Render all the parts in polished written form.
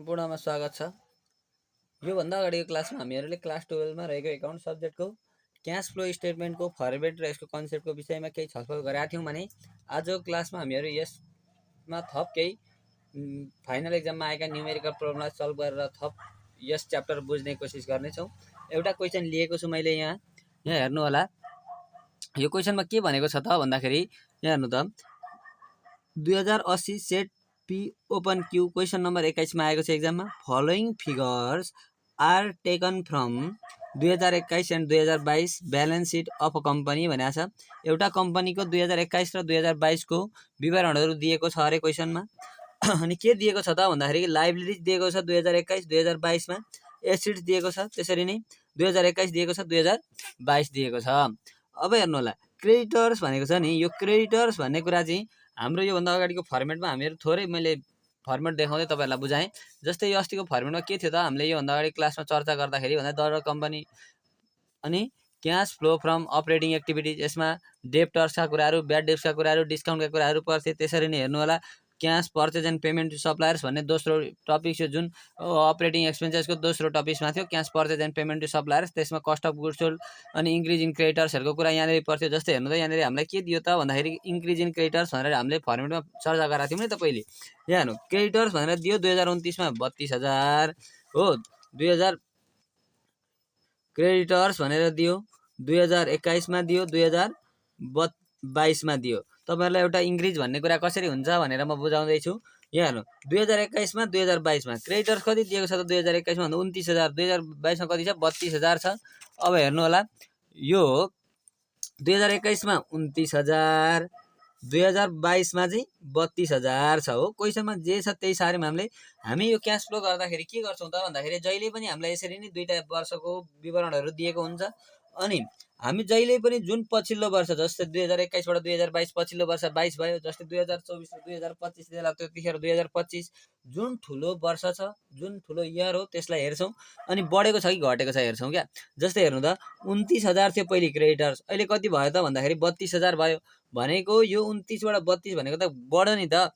सम्पूर्णमा स्वागत छ। योभन्दा अगाडिको क्लासमा हामीहरूले क्लास 12 मा रहेको एकाउन्ट सब्जेक्टको क्याश फ्लो स्टेटमेन्टको फर्मेट र यसको कन्सेप्टको विषयमा केही छलफल गरेका थियौँ भने आजको क्लासमा हामीहरू यसमा थप केही फाइनल एक्जाममा आएका न्युमेरिकल प्रब्लमलाई सल्भ गरेर थप यस च्याप्टर बुझ्ने कोसिस गर्नेछौँ। एउटा क्वेसन लिएको छु मैले यहाँ हेर्नु होला। यो क्वेसनमा के भनेको छ त भन्दाखेरि यहाँ हेर्नु त 2080 set P open Q question number 21 में आएको छ एक्जाममा। Following figures are taken from 2021 and 2022 balance sheet of a company भनेको छ। एउटा कम्पनीको 2021 र 2022 को विवरणहरू दिएको छ अरे क्वेसनमा। अनि के दिएको छ त भन्दाखेरि लाइबिलिटीज दिएको छ 2021 2022 मा, एसिड्स दिएको छ, त्यसरी नै 2021 दिएको छ, 2022 दिएको छ। अब हेर्नु होला क्रेडिटर्स भनेको छ नि, यो क्रेडिटर्स भन्ने कुरा चाहिँ हाम्रो योभन्दा अगाडिको फर्मेटमा हामीहरू थोरै मैले फर्मेट देखाउँदै तपाईँहरूलाई बुझाएँ। जस्तै यो अस्तिको फर्मेटमा के थियो त, हामीले योभन्दा अगाडि क्लासमा चर्चा गर्दाखेरि भन्दा दर कम्पनी अनि cash flow from operating activities, यसमा डेप्टर्सका कुराहरू, ब्याड डेप्सका कुराहरू, डिस्काउन्टका कुराहरू पर्थे। त्यसरी नै हेर्नु होला cash purchase and payment to suppliers भन्ने दोस्रो टपिक थियो, जुन अपरेटिङ एक्सपेन्सेसको दोस्रो टपिक्समा थियो, cash purchase and payment to suppliers. त्यसमा कस्ट अफ गुड्स सोल्ड अनि इन्क्रिज इन क्रेडिटर्सहरूको कुरा यहाँनिर पर्थ्यो। जस्तै हेर्नु त यहाँनिर हामीलाई के दियो त भन्दाखेरि इन्क्रिज इन क्रेडिटर्स भनेर हामीले फर्मेटमा चर्चा गरेका थियौँ नि त पहिले। यहाँ हेर्नु क्रेडिटर्स भनेर दियो 2029 मा 32,000 हो, 2000 क्रेडिटर्स भनेर दियो 2021 मा दियो, 2022 मा दियो। तपाईहरुलाई एउटा इन्क्रिज भन्ने कुरा कसरी हुन्छ भनेर म बुझाउँदै छु। यहाँ हेर्नु 2021 मा 2022 मा क्रेडिटर्स कति दिएको छ त 2021 मा 29,000, 2022 मा कति छ 32,000 छ। अब हेर्नु होला यो 2021 मा 29,000, 2022 मा चाहिँ 32,000 छ हो। क्वेसनमा जे छ त्यही सारीमा हामी यो क्याश फ्लो गर्दाखेरि के गर्छौं त भन्दाखेरि जहिले पनि हामीलाई यसरी नै दुईटा वर्षको विवरणहरू दिएको हुन्छ। अनि हामी जहिले पनि जुन पछिल्लो वर्ष जस्तै 2021 बाट 2022 पछिल्लो वर्ष 22 भयो, जस्तै 2024 र 2025 देला त्यतिखेर 2025 जुन ठुलो वर्ष छ, जुन ठुलो इयर हो त्यसलाई हेर्छौं अनि बढेको छ कि घटेको छ हेर्छौं क्या। जस्तै हेर्नु त 29,000 थियो पहिले क्रेडिटर्स, अहिले कति भयो त भन्दाखेरि 32,000 भयो। भनेको यो 29 बाट 32 भनेको त बढ्यो नि त।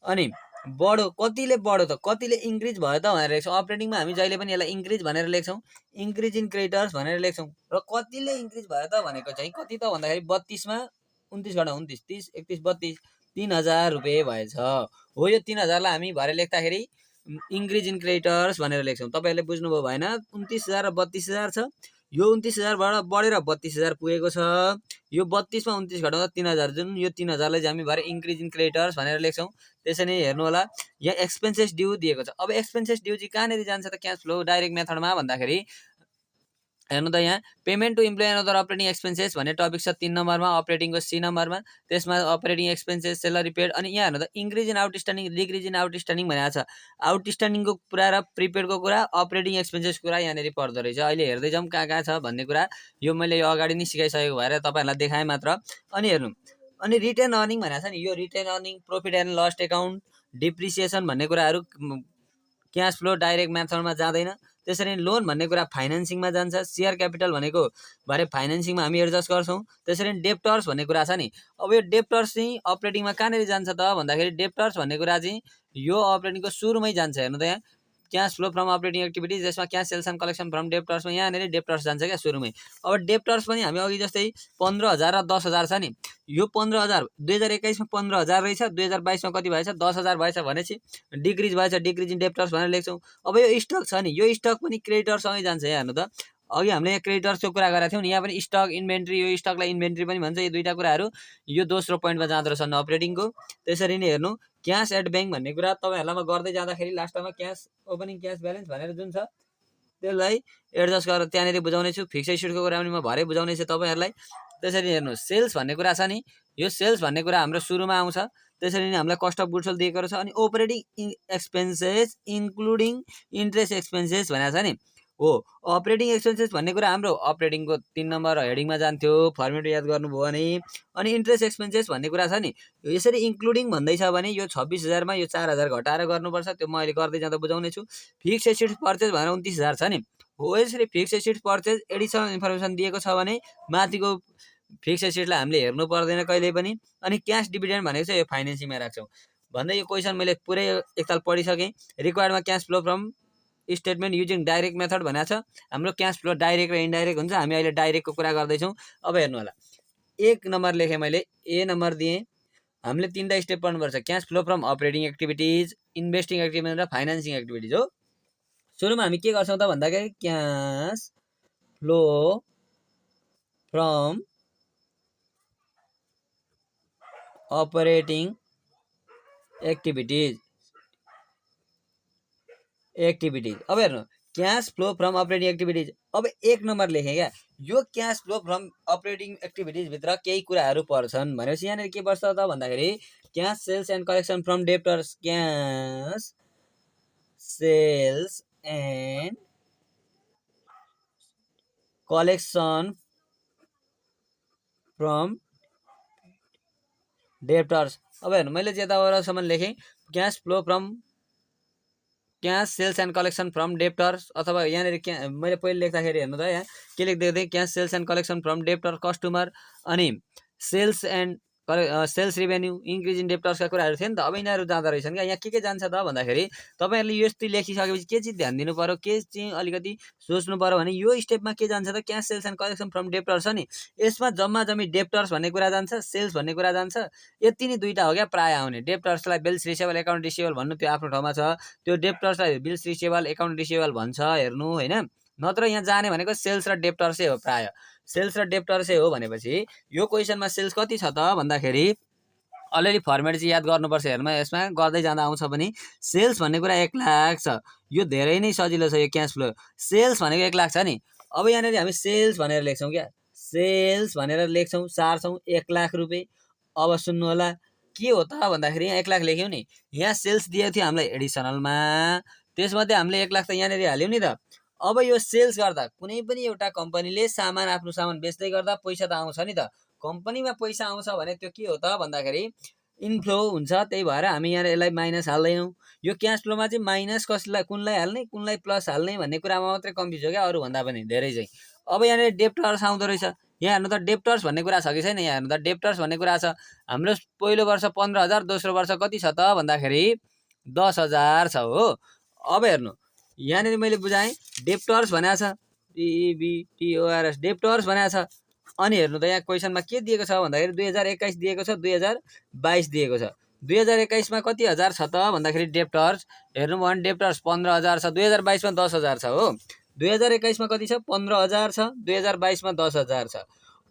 अनि बढ्यो कतिले बढ्यो त, कतिले इन्क्रिज भयो त भनेर लेख्छौं। अपरेटिङमा हामी जहिले पनि यसलाई इन्क्रिज भनेर लेख्छौं, इन्क्रिज इन क्रेडिटर्स भनेर लेख्छौं। र कतिले इन्क्रिज भयो त भनेको चाहिँ कति त भन्दाखेरि 32 मा 29 घटा 29 30 31 32 3,000 रुपैयाँ भएछ हो। यो 3,000 लाई हामी भरे लेख्दाखेरि इन्क्रिज इन क्रेडिटर्स भनेर लेख्छौं। तपाईहरुले बुझ्नुभयो भएन? 29,000 र 32,000 छ। यो 29,000 बाट बढेर 32,000 पुगेको छ। यो 32 मा 29 घटाउँदा 3,000, जुन यो 3,000 लाई चाहिँ हामी भरे इन्क्रिज इन क्रेडिटर्स भनेर लेख्छौं। त्यसैले हेर्नु होला यहाँ एक्सपेन्सेस ड्यू दिएको छ। अब एक्सपेन्सेस ड्यू चाहिँ कहाँनेरि जान्छ त क्याश फ्लो डाइरेक्ट मेथडमा भन्दाखेरि हेर्नु त यहाँ payment to employee and other operating expenses भन्ने टपिक छ 3 नम्बरमा, अपरेटिङको C नम्बरमा। त्यसमा अपरेटिङ एक्सपेन्सेस, सेलरी पेड अनि यहाँ हेर्नु त increase in outstanding, decrease in outstanding भनेको छ। आउटस्ट्यान्डिङको कुरा र प्रिपेडको कुरा, अपरेटिङ एक्सपेन्सेस कुरा यहाँनेरि पर्दो रहेछ। अहिले हेर्दै जाउँ कहाँ छ भन्ने कुरा। यो मैले यो अगाडि नै सिकाइसकेको भएर तपाईहरुलाई देखाएँ मात्र। अनि हेर्नु अनि रिटेन अर्निङ भनेको छ नि, यो retain earning, profit and loss account, depreciation भन्ने कुराहरू क्याश फ्लो डाइरेक्ट मेथडमा जाँदैन। त्यसरी लोन भन्ने कुरा फाइनान्सिङमा जान्छ। शेयर क्यापिटल भनेको भरे फाइनान्सिङमा हामी एडजस्ट गर्छौं। त्यसरी डेप्टर्स भन्ने कुरा छ नि, अब यो डेप्टर्स चाहिँ अपरेटिङमा कहाँनेरि जान्छ त भन्दाखेरि डेप्टर्स भन्ने कुरा चाहिँ यो अपरेटिङको सुरुमै जान्छ। हेर्नु त यहाँ cash flow from operating activities, जसमा cash sales and collection from डेप्टर्समा यहाँनेरि डेप्टर्स जान्छ क्या सुरुमै। अब डेप्टर्स पनि हामी अघि जस्तै 15,000 र 10,000 छ नि, यो 15,000 2021 मा 15,000 रहेछ, 2022 मा कति भएछ 10,000 भएछ भनेपछि डिक्रिज भएछ, डिक्रिज इन डेप्टर्स भनेर लेख्छौं। अब यो स्टक छ नि, यो स्टक पनि क्रेडिटर्ससँगै जान्छ। यहाँ हेर्नु त अघि हामीले यहाँ क्रेडिटर्सको कुरा गरेका थियौं नि, यहाँ पनि स्टक इन्भेन्ट्री, यो स्टकलाई इन्भेन्ट्री पनि भन्छ। यो दुईटा कुराहरू यो दोस्रो पोइन्टमा जाँदो रहेछ अपरेटिङको। त्यसरी नै हेर्नु क्याश एट बैंक भन्ने कुरा तपाईहरुलाई म गर्दै जाँदाखेरि लास्टमा क्याश ओपनिङ क्याश ब्यालेन्स भनेर जुन छ त्यसलाई एडजस्ट गरेर त्यहाँनेरि बुझाउने छु। फिक्स एसेटको कुरा पनि म भरे बुझाउने छु तपाईहरुलाई। त्यसरी हेर्नु सेल्स भन्ने कुरा छ नि, यो सेल्स भन्ने कुरा हाम्रो सुरुमा आउँछ। त्यसरी नै हामीलाई कस्ट अफ गुड्स सोल्ड दिएको छ। अनि operating expenses including interest expenses भनेको छ नि हो। अपरेटिङ एक्सपेन्सेस भन्ने कुरा हाम्रो अपरेटिङको 3 नम्बर हेडिङमा जान्थ्यो, फर्मेट याद गर्नुभयो भने। अनि इन्ट्रेस्ट एक्सपेन्सेस भन्ने कुरा छ नि, यसरी इन्क्लुडिङ भन्दैछ भने यो 26,000 मा यो 4,000 घटाएर गर्नुपर्छ। त्यो म अहिले गर्दै जाँदा बुझाउने छु। फिक्स एसेट्स पर्चेज भनेर 29,000 छ नि हो। यसरी fix assets purchase additional information दिएको छ भने माथिको फिक्स एसेटलाई हामीले हेर्नु पर्दैन कहिले पनि। अनि क्याश डिभिडेन्ड भनेको चाहिँ यो फाइनान्सिङमा राख्छौं। भन्दै यो क्वेसन मैले पुरै एकताल पढिसकेँ। रिक्वायर्डमा cash flow from statement using direct method भनेको छ। हाम्रो क्यास फ्लो डाइरेक्ट र इन्डाइरेक्ट हुन्छ, हामी अहिले डाइरेक्टको कुरा गर्दैछौँ। अब हेर्नु होला, 1 नम्बर लेखेँ मैले, ए नम्बर दिएँ। हामीले 3टा स्टेप पढ्नुपर्छ, cash flow from operating activities, investing activities र फाइनेन्सिङ एक्टिभिटिज हो। सुरुमा हामी के गर्छौँ त भन्दाखेरि cash flow from operating activities. अब हेर्नु, cash flow from operating activities. अब 1 नम्बर लेखेँ क्या, यो cash flow from operating activities भित्र केही कुराहरू पर्छन् भनेपछि यहाँनिर के पर्छ त भन्दाखेरि cash sales and collection from debtors, cash sales and collection from debtors. अब हेर्नु, मैले यतावरसम्म लेखेँ cash flow from cash sales and collection from debtors, अथवा यहाँनिर मैले पहिले लेख्दाखेरि हेर्नु त यहाँ के लेख्दै थिएँ, cash sales and collection from debtor customer, अनि sales and sales revenue, increase in डेप्टर्सका कुराहरू थियो नि त। अब यिनीहरू जाँदो रहेछन् क्या। यहाँ के जान्छ त भन्दाखेरि तपाईँहरूले यस्तो लेखिसकेपछि के चाहिँ ध्यान दिनु पऱ्यो, के चाहिँ अलिकति सोच्नु पऱ्यो भने यो स्टेपमा के जान्छ त, cash sales and collection from debtors छ नि, यसमा जम्मा जम्मी डेप्टर्स भन्ने कुरा जान्छ, सेल्स भन्ने कुरा जान्छ। यति नै दुईवटा हो क्या प्राय आउने। डेप्टर्सलाई बिल्स रिसिभेबल एकाउन्ट रिसिभेबल भन्नु त्यो आफ्नो ठाउँमा छ, त्यो डेप्टर्सलाई बिल्स रिसिभेबल एकाउन्ट रिसिभेबल भन्छ, हेर्नु होइन। नत्र यहाँ जाने भनेको सेल्स र डेप्टर्सै हो, प्राय सेल्स र डेप्टर्सै हो। भनेपछि यो क्वेसनमा सेल्स कति छ त भन्दाखेरि अलरेडी फर्मेट चाहिँ याद गर्नुपर्छ। हेर्नु, यसमा गर्दै जाँदा आउँछ पनि, सेल्स भन्ने कुरा 1 लाख छ। यो धेरै नै सजिलो छ, यो क्यास फ्लो। सेल्स भनेको 1 लाख छ नि। अब यहाँनिर हामी सेल्स भनेर लेख्छौँ क्या, सेल्स भनेर लेख्छौँ, सार्छौँ 1 लाख रुपियाँ। अब सुन्नु होला, के हो त भन्दाखेरि यहाँ 1 लाख लेख्यौँ नि, यहाँ सेल्स दिएको थियो हामीलाई एडिसनलमा, त्यसमध्ये हामीले 1 लाख त यहाँनिर हाल्यौँ नि त। अब यो सेल्स गर्दा कुनै पनि एउटा कम्पनीले सामान, आफ्नो सामान बेच्दै गर्दा पैसा त आउँछ नि त। कम्पनीमा पैसा आउँछ भने त्यो के हो त भन्दाखेरि इन्फ्लो हुन्छ। त्यही भएर हामी यहाँ यसलाई माइनस हाल्दैनौँ। यो क्यास फ्लोमा चाहिँ माइनस कसलाई, कुनलाई हाल्ने, कुनलाई प्लस हाल्ने भन्ने कुरामा मात्रै कन्फ्युज हो क्या, अरू भन्दा पनि धेरै चाहिँ। अब यहाँनिर डेप्टर्स आउँदो रहेछ। यहाँ हेर्नु त, डेप्टर्स भन्ने कुरा छ कि छैन, यहाँ हेर्नु त, डेप्टर्स भन्ने कुरा छ। हाम्रो पहिलो वर्ष 15,000, दोस्रो वर्ष कति छ त भन्दाखेरि 10,000 छ हो। अब हेर्नु, यहाँनिर मैले बुझाएँ, डेप्टर्स भनेको छ, DEBTORS, डेप्टर्स भनेको छ। अनि हेर्नु त, यहाँ क्वेसनमा के दिएको छ भन्दाखेरि 2021 दिएको छ, 2022 दिएको छ। 2021मा कति हजार छ त भन्दाखेरि डेप्टर्स, हेर्नु भने डेप्टर्स 15,000 छ, 2022मा 10,000 छ हो। 2021मा कति छ, 15,000 छ, 2022मा 10,000 छ।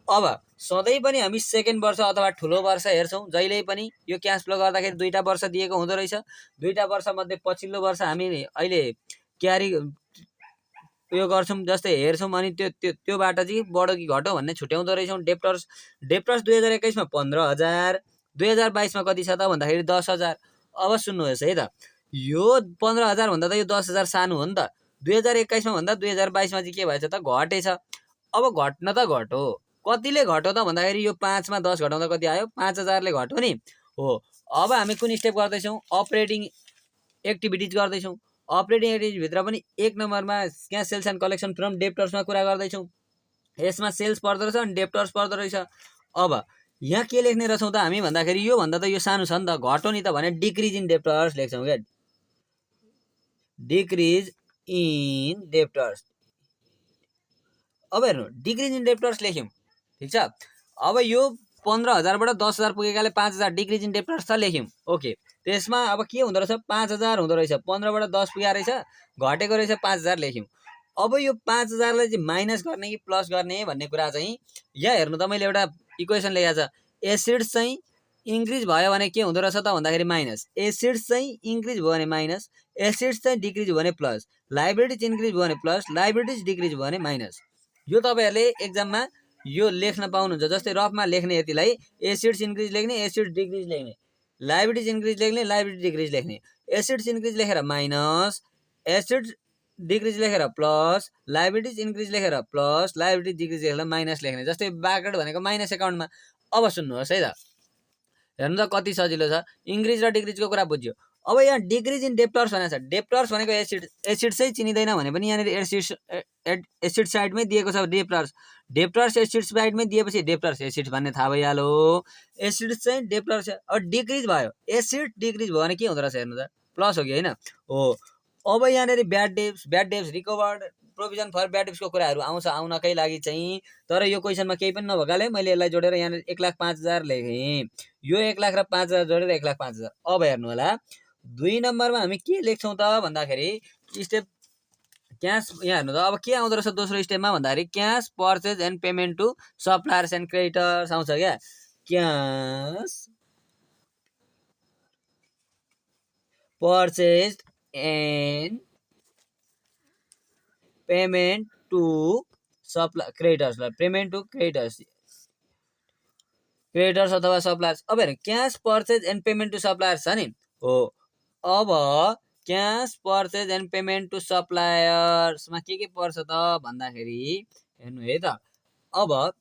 अब सधैँ पनि हामी सेकेन्ड वर्ष अथवा ठुलो वर्ष हेर्छौँ जहिले पनि। यो क्यास फ्लो गर्दाखेरि 2टा वर्ष दिएको हुँदो रहेछ। 2टा वर्षमध्ये पछिल्लो वर्ष हामी अहिले क्यारी यो गर्छौँ, जस्तै हेर्छौँ, अनि त्योबाट चाहिँ बढो कि घटो भन्ने छुट्याउँदो रहेछौँ। डेप्टर्स 2021मा 15,000, 2022मा कति छ त भन्दाखेरि 10,000। अब सुन्नुहोस् है त, यो 15,000 भन्दा त यो 10,000 सानो हो नि त। 2021मा भन्दा 2022मा चाहिँ के भएछ त, घटेछ। अब घट्न त घटो, कतिले घट्यो त भन्दाखेरि यो 5मा 10 घटाउँदा कति आयो, 5,000ले घट्यो नि हो। अब हामी कुन स्टेप गर्दैछौँ, अपरेटिङ एक्टिभिटिज गर्दैछौँ। अपरेटिङ एक्टिभिटिजभित्र पनि 1 नम्बरमा cash sales and collection from डेप्टर्समा कुरा गर्दैछौँ। यसमा सेल्स पर्दो रहेछ अनि डेप्टर्स पर्दो रहेछ। अब यहाँ के लेख्ने रहेछौँ त हामी भन्दाखेरि यो भन्दा त यो सानो छ नि त, घट्यो नि त भने डिक्रिज इन डेप्टर्स लेख्छौँ क्या, डिक्रिज इन डेप्टर्स। अब हेर्नु, डिक्रिज इन डेप्टर्स लेख्यौँ, ठिक छ। अब यो 15,000बाट 10,000 पुगेकाले 5,000 डिक्रिज इन डेप्टर्स त लेख्यौँ, ओके। त्यसमा अब के हुँदो रहेछ, 5,000 हुँदो रहेछ, 15बाट 10 पुगेको रहेछ, घटेको रहेछ 5,000 लेख्यौँ। अब यो 5,000लाई चाहिँ माइनस गर्ने कि प्लस गर्ने भन्ने कुरा चाहिँ यहाँ हेर्नु त, मैले एउटा इक्वेसन लेखेको छ। एसिड्स चाहिँ इन्क्रिज भयो भने के हुँदो रहेछ त भन्दाखेरि माइनस, एसिड्स चाहिँ इन्क्रिज भयो भने माइनस, एसिड्स चाहिँ डिक्रिज भयो भने प्लस, लाइबिलिटिज इन्क्रिज भयो भने प्लस, लाइबिलिटिज डिक्रिज भयो भने माइनस। यो तपाईँहरूले एक्जाममा यो लेख्न पाउनुहुन्छ। जस्तै रफमा लेख्ने यतिलाई एसिड्स इन्क्रिज लेख्ने, एसिड्स डिक्रिज लेख्ने, लाइबिलिटिज इन्क्रिज लेख्ने, लाइबिलिटिज डिक्रिज लेख्ने, एसिड्स इन्क्रिज लेखेर माइनस, एसिड्स डिक्रिज लेखेर प्लस, लाइबिलिटिज इन्क्रिज लेखेर प्लस, लाइबिलिटिज डिक्रिज लेखेर माइनस लेख्ने। जस्तै ब्राकेट भनेको माइनस एकाउन्टमा। अब सुन्नुहोस् है त, हेर्नु त कति सजिलो छ, इन्क्रिज र डिक्रिजको कुरा बुझ्यो। अब यहाँ डिक्रिज इन डेप्टर्स भनेको छ। डेप्टर्स भनेको एसिड चाहिँ चिनिँदैन भने पनि यहाँनिर एसिड साइडमै दिएको छ डेप्टर्स। डेप्टर्स एसिड साइडमै दिएपछि डेप्टर्स एसिड भन्ने थाहा भइहाल्यो। एसिड चाहिँ डेप्टर्स। अब डिक्रिज भयो, एसिड डिक्रिज भयो भने के हुँदो रहेछ हेर्नु त, प्लस हो कि होइन हो। अब यहाँनिर bad debts recovered provision for bad डेब्सको कुराहरू आउँछ आउनकै लागि चाहिँ। तर यो क्वेसनमा केही पनि नभएकाले मैले यसलाई जोडेर यहाँनिर 1,05,000 लेखेँ। यो 1,00,000 र 5,000 जोडेर 1,05,000। अब हेर्नु होला 2 नम्बरमा हामी के लेख्छौँ त भन्दाखेरि स्टेप क्यास। यहाँ हेर्नु त अब के आउँदो रहेछ दोस्रो स्टेपमा भन्दाखेरि cash purchase and payment to suppliers and creditors आउँछ क्या। Cash purchase and payment to creditors, payment to creditors अथवा सप्लायर्स। अब हेर्नु cash purchase and payment to suppliers छ नि हो। अब cash purchase and payment to सप्लायर्समा के पर्छ त भन्दाखेरि हेर्नु है त। अब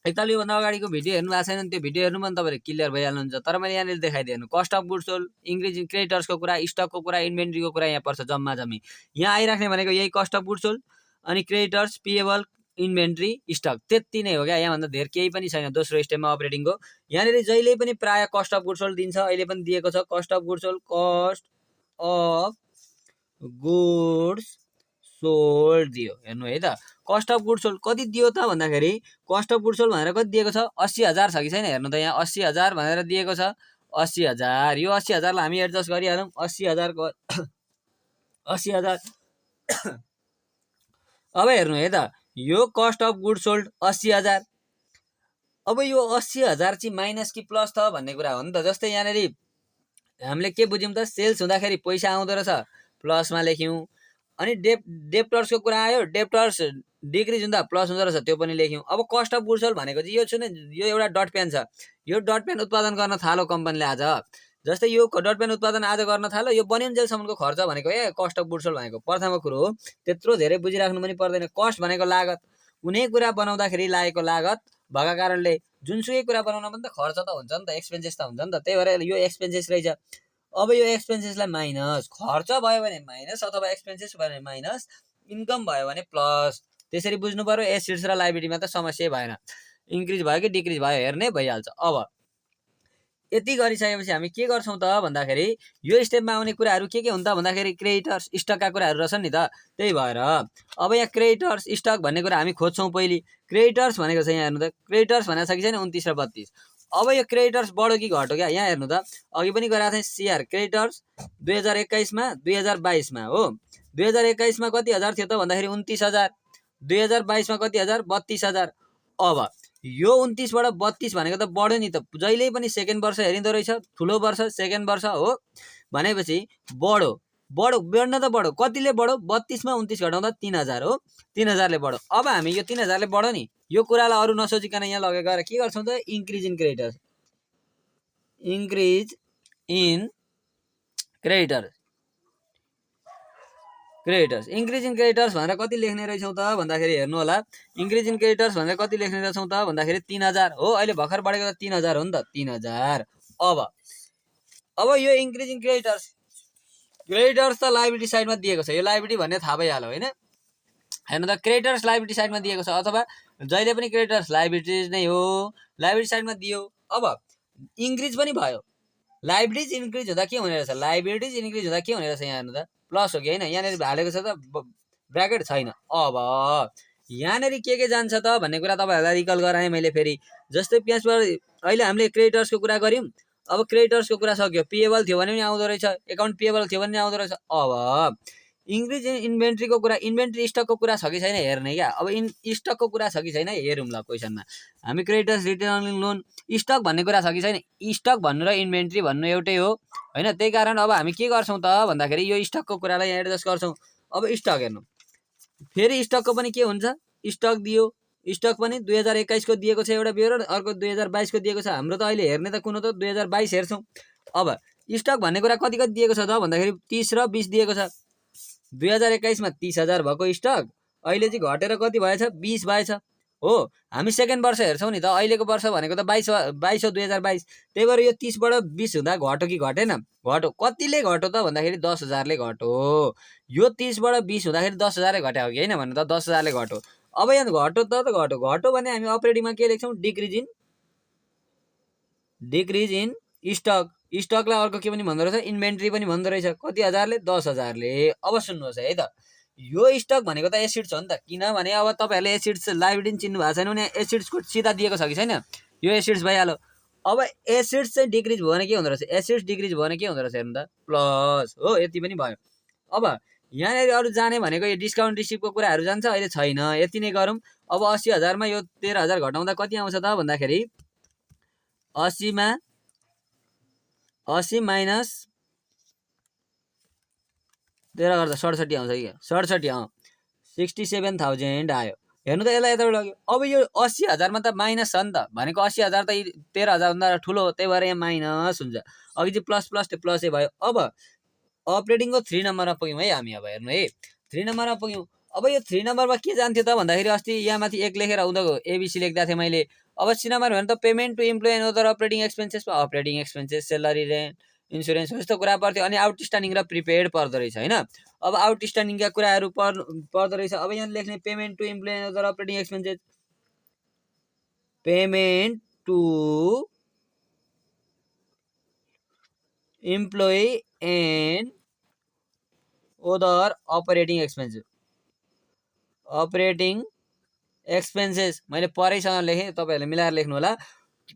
एकताल योभन्दा अगाडिको भिडियो हेर्नु भएको छैन त्यो भिडियो हेर्नु पनि तपाईँहरू क्लियर भइहाल्नुहुन्छ। तर मैले यहाँनिर देखाइदिएँ cost of goods sold, increase in क्रेडिटर्सको कुरा, स्टकको कुरा, इन्भेन्ट्रीको कुरा यहाँ पर्छ जम्मा जम्मी। यहाँ आइराख्ने भनेको यही कस्ट अफ गुड्स सोल्ड अनि क्रेडिटर्स, पेएबल, इन्भेन्ट्री, स्टक, त्यति नै हो क्या। यहाँभन्दा धेरै केही पनि छैन दोस्रो स्टेपमा अपरेटिङको। यहाँनिर जहिले पनि प्राय कस्ट अफ गुड्स सोल्ड दिन्छ, अहिले पनि दिएको छ cost of goods sold. Cost of goods sold दियो हेर्नु है त। कस्ट अफ गुड्स सोल्ड कति दियो त भन्दाखेरि कस्ट अफ गुड्स सोल्ड भनेर कति दिएको छ 80,000 छ कि छैन हेर्नु त। यहाँ 80,000 भनेर दिएको छ 80,000। यो 80,000लाई हामी एडजस्ट गरिहालौँ 80,000 को 80,000। अब हेर्नु है त यो कस्ट अफ गुड्स सोल्ड 80,000। अब यो 80,000 चाहिँ माइनस कि प्लस त भन्ने कुरा हो नि त। जस्तै यहाँनिर हामीले के बुझ्यौँ त सेल्स हुँदाखेरि पैसा आउँदो रहेछ प्लसमा लेख्यौँ। अनि डेप्टर्सको कुरा आयो, डेप्टर्स डिक्रिज हुँदा प्लस हुँदो रहेछ त्यो पनि लेख्यौँ। अब कस्ट अफ गुड्स सोल्ड भनेको चाहिँ यो छ नि, यो एउटा डट पेन छ। यो डट पेन उत्पादन गर्न थाल्यो कम्पनीले आज। जस्तै यो डट पेन उत्पादन आज गर्न थाल्यो, यो बनिन्जेलसम्मको खर्च भनेको कस्ट अफ गुड्स सोल्ड भनेको प्रथमको कुरो हो। त्यत्रो धेरै बुझिराख्नु पनि पर्दैन। कस्ट भनेको लागत, कुनै कुरा बनाउँदाखेरि लागेको लागत भएका कारणले जुनसुकै कुरा बनाउन पनि त खर्च त हुन्छ नि त, एक्सपेन्सेस त हुन्छ नि त। त्यही भएर यो एक्सपेन्सेस रहेछ। अब यो एक्सपेन्सेसलाई माइनस, खर्च भयो भने माइनस अथवा एक्सपेन्सेस भयो भने माइनस, इन्कम भयो भने प्लस। त्यसरी बुझ्नु पर्यो। एसेट्स र लायबिलिटीमा त समस्या भएन, इन्क्रिज भयो कि डिक्रिज भयो हेर्ने भइहाल्छ। अब यति गरिसकेपछि हामी के गर्छौँ त भन्दाखेरि यो स्टेपमा आउने कुराहरू के हुन् त भन्दाखेरि क्रेडिटर्स, स्टकका कुराहरू रहेछन् नि त। त्यही भएर अब यहाँ क्रेडिटर्स, स्टक भन्ने कुरा हामी खोज्छौँ पहिले। क्रेडिटर्स भनेको छ यहाँ हेर्नु त, क्रेडिटर्स भनेको छ कि छैन 29 र 32। अब यो क्रेडिटर्स बढ्यो कि घट्यो क्या यहाँ हेर्नु त। अघि पनि गरेको थिएँ सिआर क्रेडिटर्स 2021मा 2022मा हो। 2021मा कति हजार थियो त भन्दाखेरि 29,000। 2022मा कति हजार 32,000। अब यो 29 बाट 32 भनेको त बढ्यो नि त। जहिले पनि सेकेन्ड वर्ष हेरिँदो रहेछ, ठुलो वर्ष सेकेन्ड वर्ष हो भनेपछि बढ्यो। बढ्न त बढ्यो, कतिले बढ्यो 32 मा 29 घटाउँदा 3,000 हो। 3,000ले बढ्यो। अब हामी यो 3,000ले बढ्यो नि, यो कुरालाई अरू नसोचिकन यहाँ लगेर के गर्छौँ त increase in creditors, increase in creditors, increase in creditors भनेर कति लेख्ने रहेछौँ त भन्दाखेरि हेर्नु होला। इन्क्रिज इन क्रेडिटर्स भनेर कति लेख्ने रहेछौँ त भन्दाखेरि 3,000 हो। अहिले भर्खर बढेको त 3,000 हो नि त, 3,000। अब यो इन्क्रिज इन क्रेडिटर्स त लायबिलिटी साइडमा दिएको छ। यो लायबिलिटी भन्ने थाहा भइहाल्यो होइन। हेर्नु त क्रेडिटर्स लायबिलिटी साइडमा दिएको छ, अथवा जहिले पनि क्रेडिटर्स लायबिलिटिज नै हो, लायबिलिटी साइडमा दियो। अब इन्क्रिज पनि भयो, लायबिलिटिज इन्क्रिज हुँदा के हुने रहेछ, लायबिलिटिज इन्क्रिज हुँदा के हुने रहेछ यहाँ हेर्नु त प्लस हो कि होइन। यहाँनिर हालेको छ त ब्राकेट छैन। अब यहाँनिर के जान्छ त भन्ने कुरा तपाईँहरूलाई रिकल गराएँ मैले फेरि। जस्तै अहिले हामीले क्रेडिटर्सको कुरा गऱ्यौँ। अब क्रेडिटर्सको कुरा सक्यो, पेएबल थियो भने पनि आउँदो रहेछ, एकाउन्ट पेएबल थियो भने पनि आउँदो रहेछ। अब इन्क्रिज इन इन्भेन्ट्रीको कुरा, इन्भेन्ट्री स्टकको कुरा छ कि छैन हेर्ने क्या। अब स्टकको कुरा छ कि छैन हेरौँ ल क्वेसनमा। हामी क्रेडिटर्स रिटर्निङ लोन, स्टक भन्ने कुरा छ कि छैन। स्टक भन्नु र इन्भेन्ट्री भन्नु एउटै हो होइन। त्यही कारण अब हामी के गर्छौँ त भन्दाखेरि यो स्टकको कुरालाई यहाँ एडजस्ट गर्छौँ। अब स्टक हेर्नु, फेरि स्टकको पनि के हुन्छ, स्टक दियो, स्टक पनि 2021 को दिएको छ एउटा ब्योरो, अर्को 2022 को दिएको छ। हाम्रो त अहिले हेर्ने त कुन हो त 2022 हेर्छौँ। अब स्टक भन्ने कुरा कति दिएको छ त भन्दाखेरि 30 र 20 दिएको छ। 2021 मा 30,000 भएको स्टक अहिले चाहिँ घटेर कति भएछ 20 भएछ। हो। हामी सेकेन्ड वर्ष हेर्छौँ नि त, अहिलेको वर्ष भनेको त 22 हो 2022। त्यही भएर यो 30 बाट 20 हुँदा घट्यो कि घटेन? घट्यो। कतिले घट्यो त भन्दाखेरि 10,000 ले घट्यो। यो 30 बाट 20 हुँदाखेरि 10,000 घट्यो हो कि होइन भन्नु त? 10,000 ले घट्यो। अब यहाँ घट्यो त घट्यो। घट्यो भने हामी अपरेटिङमा के लेख्छौँ? Decrease in stock. स्टकलाई अर्को के पनि भन्दो रहेछ? इन्भेन्ट्री पनि भन्दो रहेछ। कति हजारले? 10,000 ले। अब सुन्नुहोस् है त, यो स्टक भनेको त एसिड्स हो नि त, किनभने अब तपाईँहरूले एसिड्स लाइब्रेरी चिन्नु भएको छैन भने एसिड्सको सिधा दिएको छ कि छैन? यो एसिड्स भइहाल्यो। अब एसिड्स चाहिँ डिक्रिज भयो भने के हुँदो रहेछ? एसिड्स डिक्रिज भयो भने के हुँदो रहेछ हेर्नु त? प्लस हो, यति पनि भयो। अब यहाँनिर अरू जाने भनेको यो डिस्काउन्ट रिसिभको कुराहरू जान्छ, अहिले छैन। यति नै गरौँ। अब 80,000 मा यो 13,000 घटाउँदा कति आउँछ त भन्दाखेरि 80 मा 80 माइनस 13 गर्दा 67 आउँछ कि? 67 67,000 आयो। हेर्नु त, यसलाई यताबाट लग्यो। अब यो 80,000 मा त माइनस छ नि त, भनेको 80,000 त 13,000 भन्दा ठुलो हो, त्यही भएर यहाँ माइनस हुन्छ। अघि चाहिँ प्लस प्लस त्यो प्लसै भयो। अब अपरेटिङको 3 नम्बरमा पुग्यौँ है हामी। अब हेर्नु है, 3 नम्बरमा पुग्यौँ। अब यो 3 नम्बरमा के जान्थ्यो त भन्दाखेरि अस्ति यहाँ माथि 1 लेखेर आउँदाको एबिसी लेख्दा थिएँ मैले। अब सी नम्बर भने त payment to employee and other operating expenses, operating expenses, salary, rent, insurance यस्तो कुरा पर्थ्यो। अनि आउटस्ट्यान्डिङ र प्रिपेड पर्दो रहेछ होइन। अब आउटस्ट्यान्डिङका कुराहरू पर्दो रहेछ। अब यहाँ लेख्ने payment to employee and other operating expenses, payment to employee and other operating expenses, operating expenses मैले परैसँग लेखेँ, तपाईँहरूले मिलाएर लेख्नु होला।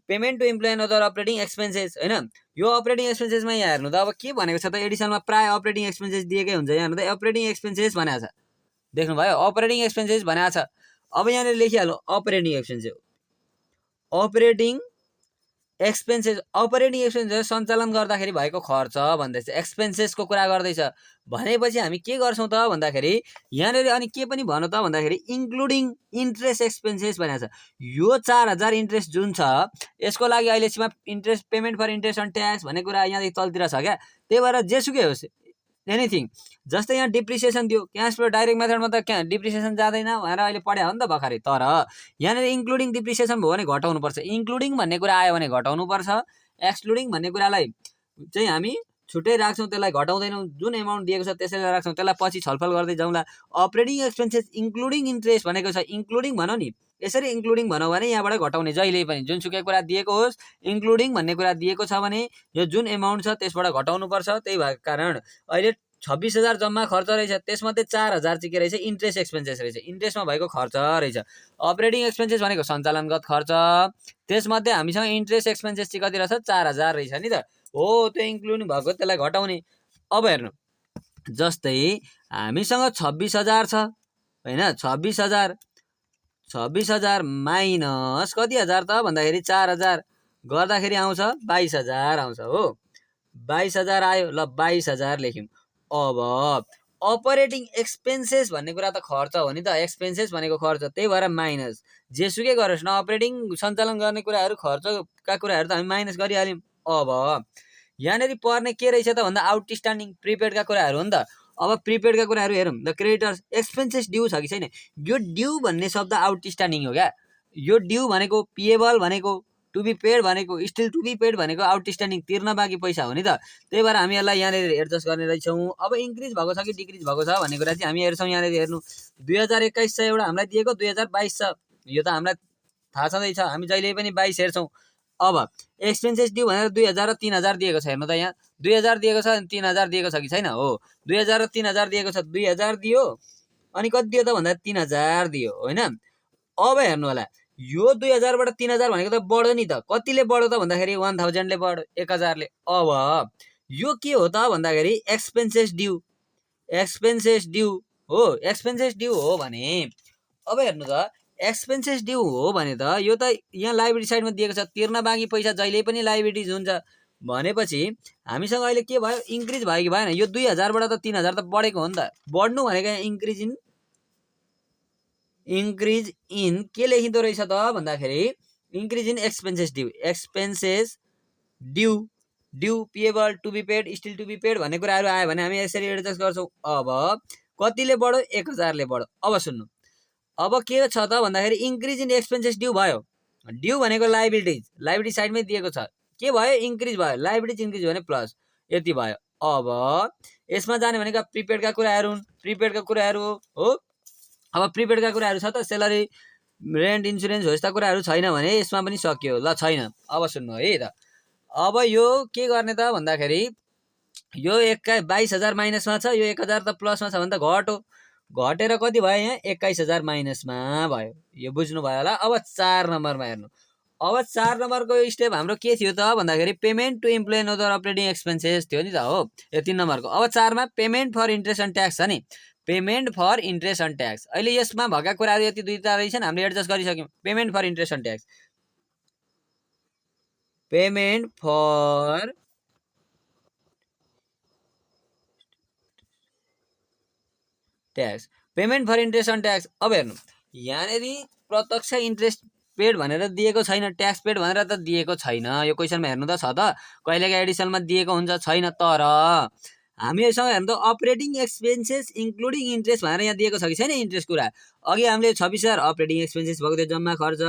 Payment to employee and other operating expenses होइन। यो अपरेटिङ एक्सपेन्सेसमा यहाँ हेर्नु त, अब के भनेको छ त? एडिसनमा प्राय अपरेटिङ एक्सपेन्सेस दिएकै हुन्छ। यहाँ हेर्नु त, अपरेटिङ एक्सपेन्सेस भनेको छ, देख्नुभयो? अपरेटिङ एक्सपेन्सेस भनेको छ। अब यहाँनिर लेखिहाल्नु operating expenses, operating expenses. Operating expenses सञ्चालन गर्दाखेरि भएको खर्च भन्दैछ, एक्सपेन्सेसको कुरा गर्दैछ। भनेपछि हामी के गर्छौँ त भन्दाखेरि यहाँनिर अनि के पनि भन्नु त भन्दाखेरि इन्क्लुडिङ इन्ट्रेस्ट एक्सपेन्सेस भनेको छ। यो 4,000 इन्ट्रेस्ट जुन छ, यसको लागि अहिलेसम्म interest payment for interest on tax भन्ने कुरा यहाँदेखि तलतिर छ क्या। त्यही भएर जेसुकै होस्, एनिथिङ, जस्तै यहाँ डिप्रिसिएसन दियो, क्यास फ्लो डाइरेक्ट मेथडमा त डिप्रिसिएसन जाँदैन भनेर अहिले पढ्या हो नि त भर्खरै। तर यहाँनिर इन्क्लुडिङ डिप्रिसिएसन भयो भने घटाउनुपर्छ। इन्क्लुडिङ भन्ने कुरा आयो भने घटाउनुपर्छ। एक्सक्लुडिङ भन्ने कुरालाई चाहिँ हामी छुट्टै राख्छौँ, त्यसलाई घटाउँदैनौँ। जुन एमाउन्ट दिएको छ त्यसैलाई राख्छौँ, त्यसलाई पछि छलफल गर्दै जाउँला। अपरेटिङ एक्सपेन्सेस इन्क्लुडिङ इन्ट्रेस्ट भनेको छ, इन्क्लुडिङ भनौँ नि, यसरी इन्क्लुडिङ भनौँ भने यहाँबाट घटाउने जहिले पनि जुनसुकै कुरा दिएको होस्, इन्क्लुडिङ भन्ने कुरा दिएको छ भने यो जुन एमाउन्ट छ त्यसबाट घटाउनुपर्छ। त्यही भएको कारण अहिले 26,000 जम्मा खर्च रहेछ, त्यसमध्ये 4,000 चाहिँ के रहेछ? इन्ट्रेस्ट एक्सपेन्सेस रहेछ, इन्ट्रेस्टमा भएको खर्च रहेछ। अपरेटिङ एक्सपेन्सेस भनेको सञ्चालनगत खर्च, त्यसमध्ये हामीसँग इन्ट्रेस्ट एक्सपेन्सेस चाहिँ कति रहेछ? 4,000 रहेछ नि त। हो, त्यो इन्क्लुडिङ भएको त्यसलाई घटाउने। अब हेर्नु, जस्तै हामीसँग 26,000 छ होइन, 26,000 माइनस कति हजार त भन्दाखेरि 4,000 गर्दाखेरि आउँछ 22,000 आउँछ हो। 22,000 आयो। ल 22,000 लेख्यौँ। अब अपरेटिङ एक्सपेन्सेस भन्ने कुरा त खर्च हो नि त, एक्सपेन्सेस भनेको खर्च, त्यही भएर माइनस। जेसुकै गरोस् न, अपरेटिङ सञ्चालन गर्ने कुराहरू, खर्चका कुराहरू त हामी माइनस गरिहाल्यौँ। अब यहाँनिर पर्ने के रहेछ त भन्दा आउटस्ट्यान्डिङ प्रिपेडका कुराहरू हो नि त। अब प्रिपेडका कुराहरू हेरौँ। द क्रेडिटर्स एक्सपेन्सेस ड्यू छ कि छैन? यो ड्यू भन्ने शब्द आउटस्ट्यान्डिङ हो क्या। यो ड्यू भनेको पिएबल भनेको, टु बी पेड भनेको, स्टिल टु बी पेड भनेको आउटस्ट्यान्डिङ, तिर्न बाँकी पैसा हो नि त। त्यही भएर हामी यसलाई यहाँनिर एडजस्ट गर्ने रहेछौँ। अब इन्क्रिज भएको छ कि डिक्रिज भएको छ भन्ने कुरा चाहिँ हामी हेर्छौँ। यहाँनिर हेर्नु, 2021 छ एउटा हामीलाई दिएको, 2022 छ, यो त हामीलाई थाहा छँदैछ। हामी जहिले पनि 22 हेर्छौँ। अब एक्सपेन्सेस ड्यू भनेर 2,000 र 3,000 दिएको छ। हेर्नु त, यहाँ 2,000 दिएको छ अनि 3,000 दिएको छ कि छैन? हो, 2,000 र 3,000 दिएको छ। 2,000 दियो अनि कति दियो त भन्दा 3,000 दियो होइन। अब हेर्नु होला, यो 2,000 बाट 3,000 भनेको त बढ्यो नि त। कतिले बढ्यो त भन्दाखेरि 1,000 ले बढ्यो, 1,000 ले। अब यो के हो त भन्दाखेरि एक्सपेन्सेस ड्यू, एक्सपेन्सेस ड्यू हो। एक्सपेन्सेस ड्यू हो भने अब हेर्नु त, एक्सपेन्सेस ड्यू हो भने त यो त यहाँ लाइबिलिटी साइडमा दिएको छ, तिर्न बाँकी पैसा जहिले पनि लाइबिलिटिज हुन्छ। भनेपछि हामीसँग अहिले के भयो? इन्क्रिज भयो कि भएन? यो 2,000 बाट त 3,000 त बढेको हो नि त। बढ्नु भनेको यहाँ इन्क्रिज इन के लेखिँदो रहेछ त भन्दाखेरि increase in expenses due, expenses due, due payable, to be paid, still to be paid भन्ने कुराहरू आयो भने हामी यसरी एडजस्ट गर्छौँ। अब कतिले बढ्यो? 1,000 ले बढ्यो। अब सुन्नु, अब के छ त भन्दाखेरि इन्क्रिज इन एक्सपेन्सेस ड्यू भयो। ड्यू भनेको लाइबिलिटी साइडमै दिएको छ, के भयो इन्क्रिज भयो, लाइबिलिटी इन्क्रिज भयो भने प्लस यति भयो। अब यसमा जाने भनेको प्रिपेडका कुराहरू हुन्, प्रिपेडका कुराहरू हो। अब प्रिपेडका कुराहरू छ त सेलरी रेन्ट इन्सुरेन्स हो यस्ता कुराहरू छैन भने यसमा पनि सक्यो ल छैन। अब सुन्नु है त, अब यो के गर्ने त भन्दाखेरि यो 22,000 माइनसमा छ, यो 1,000 त प्लसमा छ भने त घट्यो, घटेर कति भयो यहाँ 21,000 माइनसमा भयो। यो बुझ्नु भयो होला। अब 4 नम्बरमा हेर्नु, अब 4 नम्बरको स्टेप हाम्रो के थियो त भन्दाखेरि payment to employee and other operating expenses थियो नि त हो, यो 3 नम्बरको। अब 4 मा payment for interest and tax छ नि, payment for interest and tax. अहिले यसमा भएका कुराहरू यति दुईटा रहेछन्, हामीले एडजस्ट गरिसक्यौँ। Payment for interest and tax, payment for tax, payment for interest and tax. अब हेर्नु यहाँनिर प्रत्यक्ष इन्ट्रेस्ट पेड भनेर दिएको छैन, ट्याक्स पेड भनेर त दिएको छैन। यो क्वेसनमा हेर्नु त छ त, कहिलेकाहीँ एडिसनमा दिएको हुन्छ छैन। तर हामीसँग हेर्नु त अपरेटिङ एक्सपेन्सेस इन्क्लुडिङ इन्ट्रेस्ट भनेर यहाँ दिएको छ कि छैन इन्ट्रेस्ट कुरा। अघि हामीले 26,000 अपरेटिङ एक्सपेन्सेस भएको थियो जम्मा खर्च,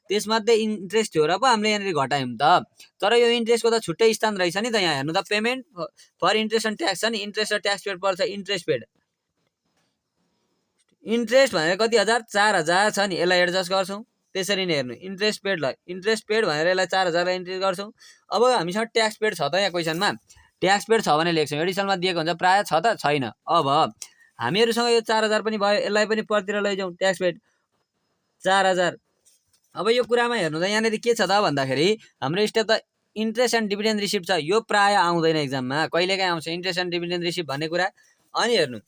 त्यसमध्ये इन्ट्रेस्ट थियो र पो हामीले यहाँनिर घटायौँ त। तर यो इन्ट्रेस्टको त छुट्टै स्थान रहेछ नि त। यहाँ हेर्नु त payment for interest and tax छ नि, इन्ट्रेस्ट र ट्याक्स पेड पर्छ। इन्ट्रेस्ट पेड, इन्ट्रेस्ट भनेर कति हजार 4,000 छ नि, यसलाई एडजस्ट गर्छौँ। त्यसरी नै हेर्नु इन्ट्रेस्ट पेड ल, इन्ट्रेस्ट पेड भनेर यसलाई 4,000 लाई इन्ट्रेस्ट गर्छौँ। अब हामीसँग ट्याक्स पेड छ त यहाँ क्वेसनमा, ट्याक्स पेड छ भने लेख्छौँ, एडिसनमा दिएको हुन्छ प्राय छ त छैन। अब हामीहरूसँग यो 4,000 पनि भयो, यसलाई पनि परतिर लैजाउँ, ट्याक्स पेड 4,000। अब यो कुरामा हेर्नु त यहाँनिर के छ त भन्दाखेरि हाम्रो स्टेप त इन्ट्रेस्ट एन्ड डिभिडेन्ड रिसिप्ट छ। यो प्राय आउँदैन एक्जाममा, कहिलेकाहीँ आउँछ इन्ट्रेस्ट एन्ड डिभिडेन्ड रिसिप्ट भन्ने कुरा। अनि हेर्नु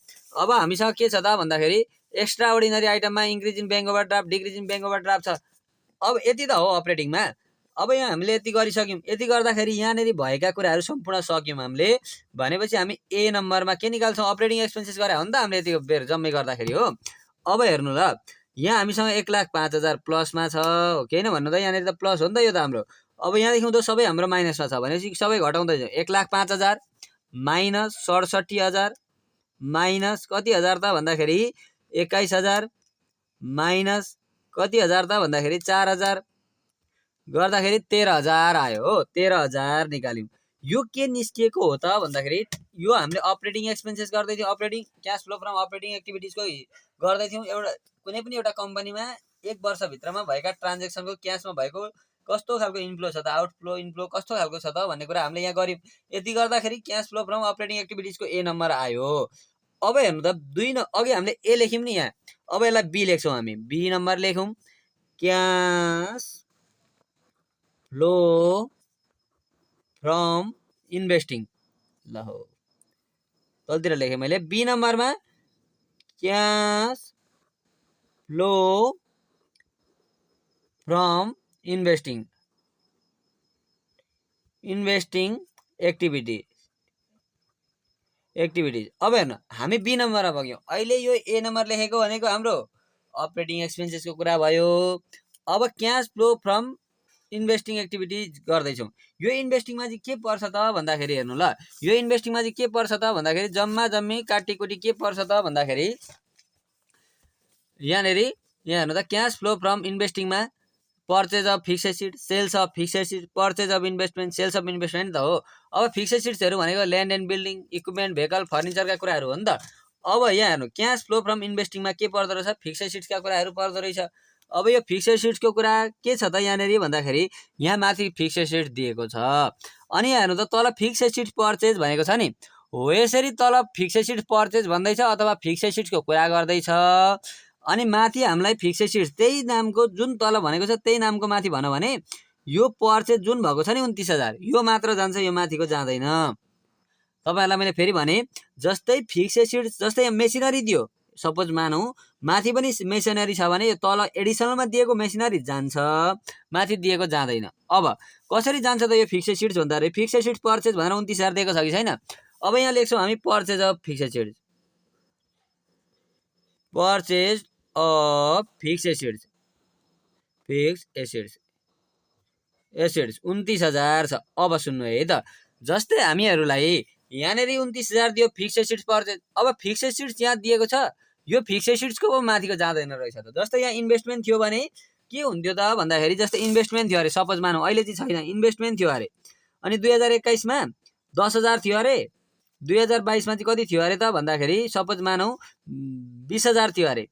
अब हामीसँग के छ त भन्दाखेरि एक्स्ट्रा अर्डिनरी आइटममा increase in bank overdraft, decrease in bank overdraft छ। अब यति त हो अपरेटिङमा। अब यहाँ हामीले यति गरिसक्यौँ, यति गर्दाखेरि यहाँनिर भएका कुराहरू सम्पूर्ण सक्यौँ हामीले भनेपछि हामी ए नम्बरमा के निकाल्छौँ, अपरेटिङ एक्सपेन्सेस गरे हो नि त हामीले यति बेर जम्मै गर्दाखेरि हो। अब हेर्नु ल, यहाँ हामीसँग 1,05,000 प्लसमा छ हो कि होइन भन्नु त, यहाँनिर त प्लस हो नि त यो त हाम्रो। अब यहाँदेखि त सबै हाम्रो माइनसमा छ भनेपछि सबै घटाउँदै जाउँ। 1,05,000 माइनस 67,000 माइनस कति हजार त भन्दाखेरि 21,000 माइनस कति हजार त भन्दाखेरि 4,000 गर्दाखेरि 13,000 आयो हो। 13,000 निकाल्यौँ। यो के निस्किएको हो त भन्दाखेरि यो हामीले अपरेटिङ एक्सपेन्सेस गर्दै थियौँ, operating cash flow from operating एक्टिभिटिजको गर्दै थियौँ। एउटा कुनै पनि एउटा कम्पनीमा 1 वर्षभित्रमा भएका ट्रान्जेक्सनको क्यासमा भएको कस्तो खालको इन्फ्लो छ त, आउटफ्लो इन्फ्लो कस्तो खालको छ त भन्ने कुरा हामीले यहाँ गऱ्यौँ। यति गर्दाखेरि क्यास फ्लो फ्रम अपरेटिङ एक्टिभिटिजको ए नम्बर आयो। अब हेर्नु त अघि हामीले ए लेख्यौँ नि यहाँ, अब यसलाई बी लेख्छौँ हामी, बी नम्बर लेखौँ क्यास फ्लो फ्रम इन्भेस्टिङ। ल हो तलतिर लेखेँ मैले, बी नम्बरमा cash flow from investing activities. अब हेर्नु हामी बी नम्बरमा पुग्यौँ। अहिले यो ए नम्बर लेखेको भनेको हाम्रो अपरेटिङ एक्सपेन्सेसको कुरा भयो। अब cash flow from investing activities गर्दैछौँ। यो इन्भेस्टिङमा चाहिँ के पर्छ त भन्दाखेरि हेर्नु ल, यो इन्भेस्टिङमा चाहिँ के पर्छ त भन्दाखेरि जम्मा जम्मी काटीकुटी के पर्छ त भन्दाखेरि यहाँनिर यहाँ हेर्नु त क्यास फ्लो फ्रम इन्भेस्टिङमा purchase of fixed asset, sales of fixed asset, purchase of investment, sales of investment त हो। अब फिक्स एसेट्सहरू भनेको land and building, equipment, vehicle, फर्निचरका कुराहरू हो नि त। अब यहाँ हेर्नु क्यास फ्लो फ्रम इन्भेस्टिङमा के पर्दो रहेछ, फिक्स एसेट्सका कुराहरू पर्दो रहेछ। अब यो फिक्स एसेट्सको कुरा के छ त यहाँनिर भन्दाखेरि यहाँ माथि फिक्स एसेट्स दिएको छ। अनि यहाँ हेर्नु त तल फिक्स एसेट्स पर्चेज भनेको छ नि हो, यसरी तल फिक्स एसेट्स पर्चेज भन्दैछ अथवा फिक्स एसेट्सको कुरा गर्दैछ। अनि माथि हामीलाई फिक्स एसेट्स त्यही नामको जुन तल भनेको छ त्यही नामको माथि भनौँ भने यो पर्चेज जुन भएको छ नि 29,000 यो मात्र जान्छ, यो माथिको जाँदैन। तपाईँहरूलाई मैले फेरि भने जस्तै फिक्स एसेट्स जस्तै मेसिनरी दियो, सपोज मानौँ माथि पनि मेसिनरी छ भने यो तल एडिसनलमा दिएको मेसिनरी जान्छ, माथि दिएको जाँदैन। अब कसरी जान्छ त यो फिक्स एसेट्स भन्दाखेरि फिक्स एसेट्स पर्चेज भनेर 29,000 दिएको छ कि छैन। अब यहाँ लेख्छौँ हामी purchase of fix assets, purchase of fix assets 29,000 छ। अब सुन्नु है त, जस्तै हामीहरूलाई यहाँनिर 29,000 दियो फिक्स एसेट्स पर्चेज। अब फिक्स एसेट्स यहाँ दिएको छ, यो फिक्स एसेट्सको पो माथिको जाँदैन रहेछ त। जस्तै यहाँ इन्भेस्टमेन्ट थियो भने के हुन्थ्यो त भन्दाखेरि जस्तै इन्भेस्टमेन्ट थियो अरे, सपोज मानौँ अहिले चाहिँ छैन, इन्भेस्टमेन्ट थियो अरे, अनि 2021मा 10,000 थियो अरे, 2022मा चाहिँ कति थियो अरे त भन्दाखेरि सपोज मानौँ 20,000 थियो अरे।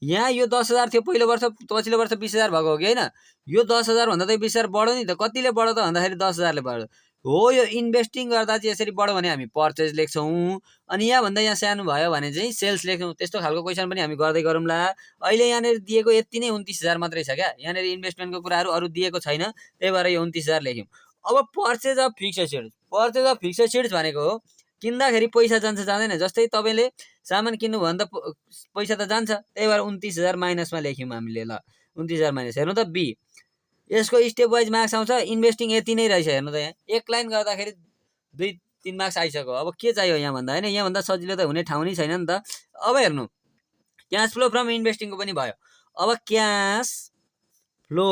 यहाँ यो 10,000 थियो पहिलो वर्ष, पछिल्लो वर्ष 20,000 भएको हो कि होइन? यो 10,000 भन्दा त 20,000 बढ्यो नि त। कतिले बढ्यो त भन्दाखेरि 10,000ले बढ्यो हो। यो इन्भेस्टिङ गर्दा चाहिँ यसरी बढ्यो भने हामी पर्चेज लेख्छौँ, अनि यहाँभन्दा यहाँ सानो भयो भने चाहिँ सेल्स लेख्छौँ। त्यस्तो खालको क्वेसन पनि हामी गर्दै गरौँला। अहिले यहाँनिर दिएको यति नै 29,000 मात्रै छ क्या, यहाँनिर इन्भेस्टमेन्टको कुराहरू अरू दिएको छैन, त्यही भएर यो 29,000 लेख्यौँ। अब purchase of fix assets, purchase of fix assets भनेको हो किन्दाखेरि पैसा जान्छ जाँदैन। जस्तै तपाईँले सामान किन्नु भयो भने त पैसा त जान्छ, त्यही भएर 29,000 माइनसमा लेख्यौँ हामीले। ल 29,000 माइनस, हेर्नु त बी, यसको स्टेप वाइज मार्क्स आउँछ। इन्भेस्टिङ यति नै रहेछ, हेर्नु त यहाँ एक लाइन गर्दाखेरि 2-3 मार्क्स आइसक्यो। अब के चाहियो यहाँ भन्दा होइन, यहाँभन्दा सजिलो त हुने ठाउँ नै छैन नि त। अब हेर्नु क्यास फ्लो फ्रम इन्भेस्टिङको पनि भयो। अब cash flow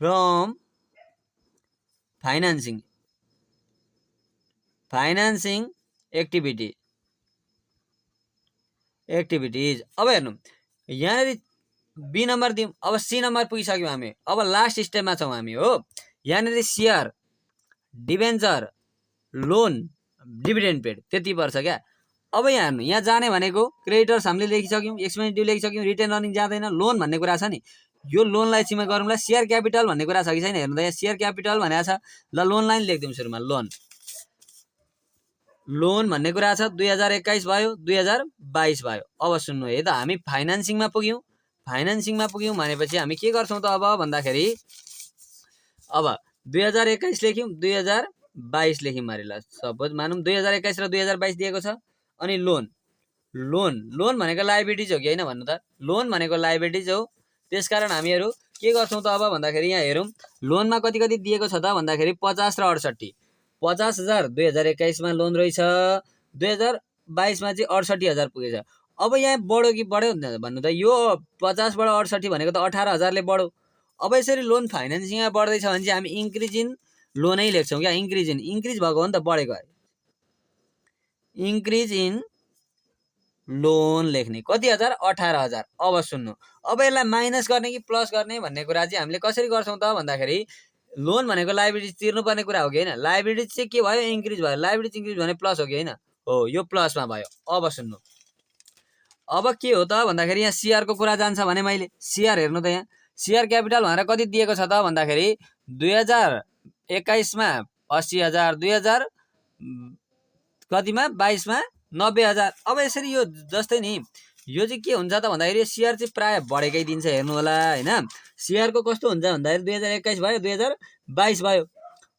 from financing activities. अब हेर्नु यहाँनिर बी नम्बर दिउँ, अब सी नम्बर पुगिसक्यौँ हामी। अब लास्ट स्टेपमा छौँ हामी हो। यहाँनिर share, debenture, loan, dividend paid त्यति पर्छ क्या। अब यहाँ हेर्नु यहाँ जाने भनेको क्रेडिटर्स हामीले लेखिसक्यौँ, एक्सपेन्स ड्यू लेखिसक्यौँ, रिटेन अर्निङ जाँदैन, लोन भन्ने कुरा छ नि, यो लोनलाई सीमा गरौँला। सेयर क्यापिटल भन्ने कुरा छ कि छैन हेर्नु त, यहाँ सेयर क्यापिटल भनेको छ। ल लोनलाई नि लेखिदिउँ सुरुमा, लोन भन्ने कुरा छ। 2021 भयो, 2022 भयो। अब सुन्नु है त, हामी फाइनान्सिङमा पुग्यौँ भनेपछि हामी के गर्छौँ त अब भन्दाखेरि, अब 2021 लेख्यौँ, 2022 लेख्यौँ अरे। ल सपोज मानौँ 2021 र 2022 दिएको छ। अनि लोन भनेको लाइबिलिटिज हो कि होइन भन्नु त, लोन भनेको लाइबिलिटिज हो। त्यसकारण हामीहरू के गर्छौँ त अब भन्दाखेरि यहाँ हेरौँ लोनमा कति कति दिएको छ त भन्दाखेरि 50 र 68। 50,000 2021मा लोन रहेछ, 2022मा चाहिँ 68,000 पुगेछ। अब यहाँ बढ्यो कि बढ्यो भन्नु त, यो 50 बाट 68 भनेको त 18,000ले बढ्यो। अब यसरी लोन फाइनेन्सिङमा बढ्दैछ भने चाहिँ हामी इन्क्रिज इन लोनै लेख्छौँ क्या। इन्क्रिज भएको हो नि त, बढेको है, इन्क्रिज इन लोन लेख्ने। कति हजार? 18,000। अब सुन्नु, अब यसलाई माइनस गर्ने कि प्लस गर्ने भन्ने कुरा चाहिँ हामीले कसरी गर्छौँ त भन्दाखेरि, लोन भनेको लाइबिलिटिज तिर्नुपर्ने कुरा हो कि होइन, लाइबिलिटिज चाहिँ के भयो? इन्क्रिज भयो। लाइबिलिटिज इन्क्रिज भने प्लस हो कि होइन? हो, यो प्लसमा भयो। अब सुन्नु, अब के हो त भन्दाखेरि यहाँ सिआरको कुरा जान्छ भने मैले सिआर हेर्नु त, यहाँ सिआर क्यापिटल भनेर कति दिएको छ त भन्दाखेरि 2021मा 80,000, 2000 कतिमा 22मा 90,000। अब यसरी यो जस्तै नि यो चाहिँ के हुन्छ त भन्दाखेरि सिआर चाहिँ प्राय बढेकै दिन्छ, हेर्नु होला होइन। सिआरको कस्तो हुन्छ भन्दाखेरि 2021 भयो, 2022 भयो।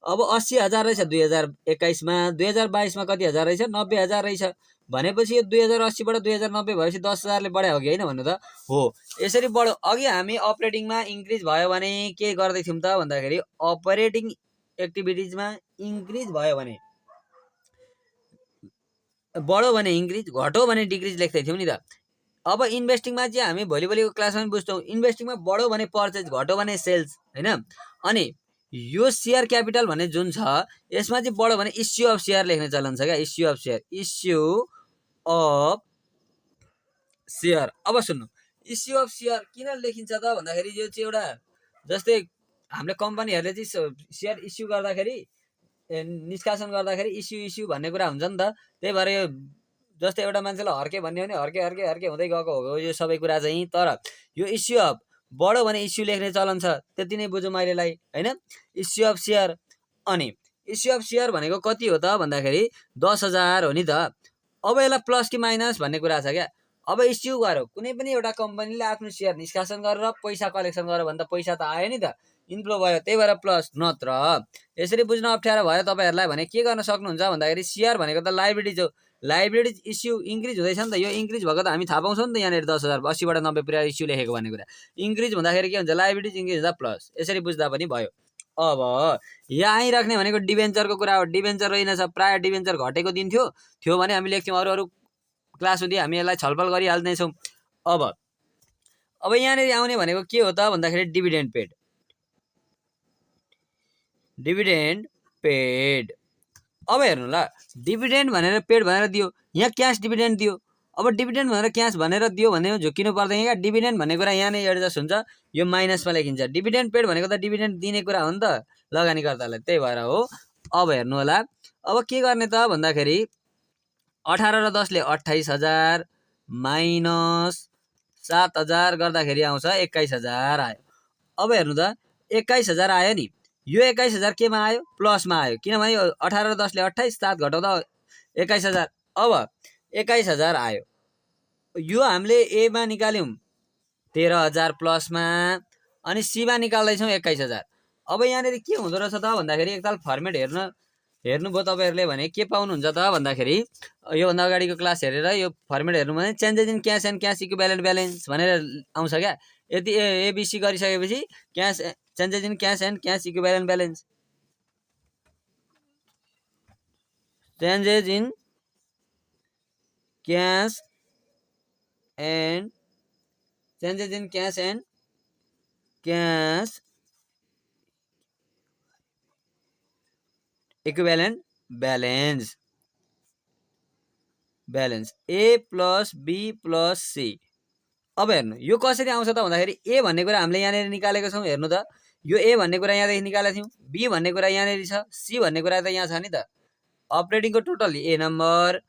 अब 80,000 रहेछ 2021मा, 2022मा कति हजार रहेछ? 90,000 रहेछ। भनेपछि यो 2080 बाट 2090 भएपछि 10,000ले बढ्यो हो कि होइन भन्नु त? हो, यसरी बढ्यो। अघि हामी अपरेटिङमा इन्क्रिज भयो भने के गर्दै थियौँ त भन्दाखेरि, अपरेटिङ एक्टिभिटिजमा इन्क्रिज भयो भने बढ्यो भने इन्क्रिज, घट्यो भने डिक्रिज लेख्दै थियौँ नि त। अब इन्भेस्टिङमा चाहिँ हामी भोलिको क्लासमा पनि बुझ्छौँ, इन्भेस्टिङमा बढ्यो भने पर्चेज, घट्यो भने सेल्स होइन। अनि यो सेयर क्यापिटल भन्ने जुन छ यसमा चाहिँ बढ्यो भने इस्यु अफ सेयर लेख्ने चलन छ क्या। Issue of share. अब सुन्नु, इस्यु अफ सेयर किन लेखिन्छ त भन्दाखेरि यो चाहिँ एउटा जस्तै हामीले कम्पनीहरूले चाहिँ सेयर इस्यु गर्दाखेरि, निष्कासन गर्दाखेरि इस्यु भन्ने कुरा हुन्छ नि त। त्यही भएर यो जस्तै एउटा मान्छेलाई हर्के भन्ने हो भने हर्के हुँदै गएको हो यो सबै कुरा चाहिँ। तर यो इस्यु अफ बढ्यो भने इस्यु लेख्ने चलन छ, त्यति नै बुझौँ अहिलेलाई होइन। इस्यु अफ सेयर, अनि इस्यु अफ सेयर भनेको कति हो त भन्दाखेरि 10,000 हो नि त। अब यसलाई प्लस कि माइनस भन्ने कुरा छ क्या। अब इस्यु गर्यो, कुनै पनि एउटा कम्पनीले आफ्नो सेयर निष्कासन गरेर पैसा कलेक्सन गर्यो भने त पैसा त आयो नि त, इन्फ्लो भयो, त्यही भएर प्लस। नत्र यसरी बुझ्न अप्ठ्यारो भयो तपाईँहरूलाई भने के गर्न सक्नुहुन्छ भन्दाखेरि, सेयर भनेको त लाइबिलिटिज हो, लाइबिलिटिज इस्यु इन्क्रिज हुँदैछ नि त। यो इन्क्रिज भएको त हामी थाहा पाउँछौँ नि त, यहाँनिर 10,000 80 बाट 90 पुरा इस्यु लेखेको भन्ने कुरा। इन्क्रिज भन्दाखेरि के हुन्छ? लाइबिलिटिज इन्क्रिज हुँदा प्लस, यसरी बुझ्दा पनि भयो। अब यहाँ आइराख्ने भनेको डिभेन्चरको कुरा हो। डिभेन्चर रहेनछ, प्रायः डिभेन्चर घटेको दिन थियो भने हामी लेख्थ्यौँ, अरू क्लास हुँदै हामी यसलाई छलफल गरिहाल्नेछौँ। अब यहाँनिर आउने भनेको के हो त भन्दाखेरि डिभिडेन्ड पेड। अब हेर्नु ल, डिभिडेन्ड भनेर पेड भनेर दियो, यहाँ क्यास डिभिडेन्ड दियो। अब डिभिडेन्ड भनेर क्यास भनेर दियो भने झुक्किनु पर्दैन क्या। डिभिडेन्ड भन्ने कुरा यहाँ नै एडजस्ट हुन्छ, यो माइनसमा लेखिन्छ। डिभिडेन्ड पेड भनेको त डिभिडेन्ड दिने कुरा हो नि त लगानीकर्तालाई, त्यही भएर हो। अब हेर्नु होला, अब के गर्ने त भन्दाखेरि 18 र 10 ले 28,000 माइनस 7,000 गर्दाखेरि आउँछ 21,000 आयो। अब हेर्नु त 21,000 आयो नि, यो 21,000 केमा आयो? प्लसमा आयो, किनभने 18 र 10 ले 28, 7 घटाउँदा 21,000। अब 21,000 आयो, यो हामीले एमा निकाल्यौँ 13,000 प्लसमा, अनि सीमा निकाल्दैछौँ 21,000। अब यहाँनिर के हुँदो रहेछ त भन्दाखेरि एकताल फर्मेट हेर्नुभयो तपाईँहरूले भने के पाउनुहुन्छ त भन्दाखेरि योभन्दा अगाडिको क्लास हेरेर यो फर्मेट हेर्नु भने changes in cash and cash equivalent balance भनेर आउँछ क्या। यति एबिसी गरिसकेपछि cash changes in cash and cash equivalent balance, changes in cash and changes in cash and cash equivalent balance, A plus B plus C. अब हेर्नु यो कसरी आउँछ त भन्दाखेरि ए भन्ने कुरा हामीले यहाँनिर निकालेको छौँ। हेर्नु त यो ए भन्ने कुरा यहाँदेखि निकालेको थियौँ, बी भन्ने कुरा यहाँनिर छ, सी भन्ने कुरा त यहाँ छ नि त। अपरेटिङको टोटल ए नम्बर,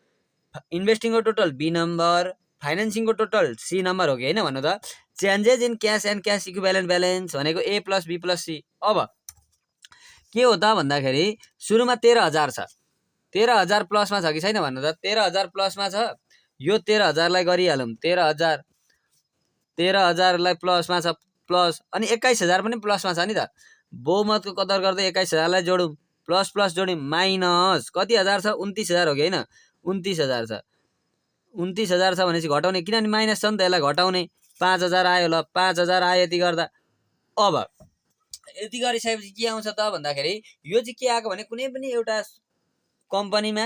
इन्भेस्टिङको टोटल बी नम्बर, फाइनेन्सिङको टोटल सी नम्बर हो कि होइन भन्नु त। Changes in cash and cash equivalent balance भनेको A plus B plus C. अब के हो त भन्दाखेरि सुरुमा 13,000 छ, 13,000 प्लसमा छ कि छैन भन्नु त। 13,000 प्लसमा छ, यो 13,000लाई गरिहालौँ, 13,000लाई प्लसमा छ प्लस, अनि 21,000 पनि प्लसमा छ नि त। बहुमतको कदर गर्दै 21,000लाई जोडौँ, प्लस प्लस जोड्यौँ, माइनस कति हजार छ? 29,000 हो कि होइन, 29,000 छ। 29,000 छ भनेपछि घटाउने, किनभने माइनस छ नि त, यसलाई घटाउने। 5,000 आयो, ल 5,000 आयो यति गर्दा। अब यति गरिसकेपछि के आउँछ त भन्दाखेरि यो चाहिँ के आएको भने कुनै पनि एउटा कम्पनीमा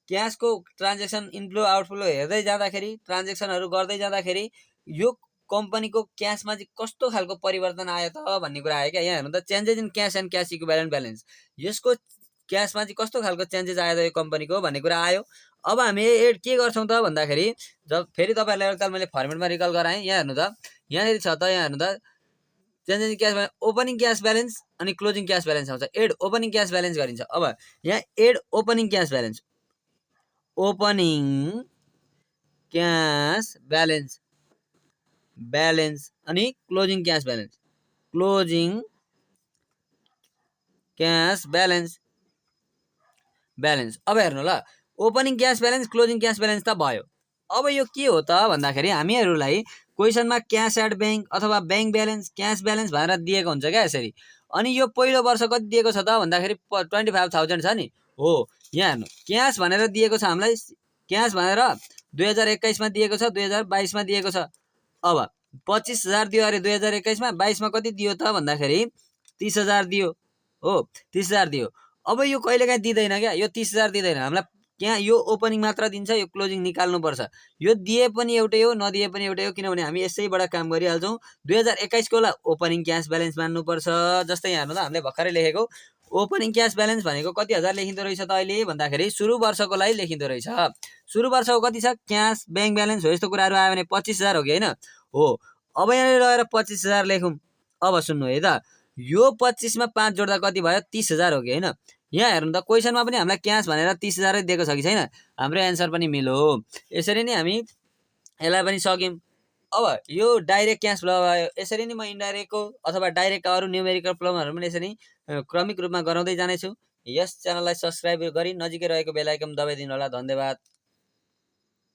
क्यासको ट्रान्जेक्सन इनफ्लो आउटफ्लो हेर्दै जाँदाखेरि, ट्रान्जेक्सनहरू गर्दै जाँदाखेरि यो कम्पनीको क्यासमा चाहिँ कस्तो खालको परिवर्तन आयो त भन्ने कुरा आयो क्या। यहाँ हेर्नु त changes in cash and cash equivalent balance, यसको क्यासमा चाहिँ कस्तो खालको चेन्जेस आयो त यो कम्पनीको भन्ने कुरा आयो। अब हामी के गर्छौँ त भन्दाखेरि जब फेरि तपाईँहरूलाई एकताल मैले फर्मेटमा रिकल गराएँ, यहाँ हेर्नु त यहाँनिर छ त, यहाँ हेर्नु त changes in cash opening cash balance अनि क्लोजिङ क्यास ब्यालेन्स आउँछ। एड ओपनिङ क्यास ब्यालेन्स गरिन्छ। अब यहाँ add opening cash balance, opening cash balance अनि closing cash balance, closing cash balance. अब हेर्नु ल, opening cash balance closing cash balance त भयो। अब यो के हो त भन्दाखेरि हामीहरूलाई क्वेसनमा क्यास एट ब्याङ्क अथवा ब्याङ्क ब्यालेन्स, क्यास ब्यालेन्स भनेर दिएको हुन्छ क्या यसरी। अनि यो पहिलो वर्ष कति दिएको छ त भन्दाखेरि 25,000 छ नि। हो यहाँ हेर्नु क्यास भनेर दिएको छ हामीलाई, क्यास भनेर 2021 मा दिएको छ, 2022 मा दिएको छ। अब 25,000 दियो अरे 2021 मा, 22 मा कति दियो त भन्दाखेरि 30,000 दियो। हो 30,000 दियो। अब यो कहिलेकाहीँ दिँदैन क्या, यो 30,000 दिँदैन हामीलाई, यहाँ यो ओपनिङ मात्र दिन्छ, यो क्लोजिङ निकाल्नुपर्छ। यो दिए पनि एउटै हो, नदिए पनि एउटै हो, किनभने हामी यसैबाट काम गरिहाल्छौँ। 2021 को लाई ओपनिङ क्यास ब्यालेन्स मान्नुपर्छ। जस्तै यहाँ हेर्नु त हामीले भर्खरै लेखेको ओपनिङ क्यास ब्यालेन्स भनेको कति हजार लेखिँदो रहेछ त अहिले भन्दाखेरि सुरु वर्षको लागि लेखिँदो रहेछ। सुरु वर्षको कति छ? क्यास ब्याङ्क ब्यालेन्स हो यस्तो कुराहरू आयो भने 25,000 हो कि होइन? हो। अब यहाँनिर लगेर 25,000 लेखौँ। अब सुन्नु है त, यो 25 मा 5 जोड्दा कति भयो? 30,000 हो कि होइन? यहाँ हेर्नु त क्वेसनमा पनि हामीलाई क्यास भनेर 30,000 दिएको छ कि छैन? हाम्रो एन्सर पनि मिलो। यसरी नै हामी यसलाई पनि सक्यौँ। अब यो डाइरेक्ट क्यास फ्लो भयो, यसरी नै म इन्डाइरेक्टको अथवा डाइरेक्टका अरू न्युमेरिकल प्रब्लमहरू पनि यसरी क्रमिक रूपमा गराउँदै जानेछु। यस च्यानललाई सब्स्क्राइब गरी नजिकै रहेको बेल आइकन दबाइदिनु होला। धन्यवाद।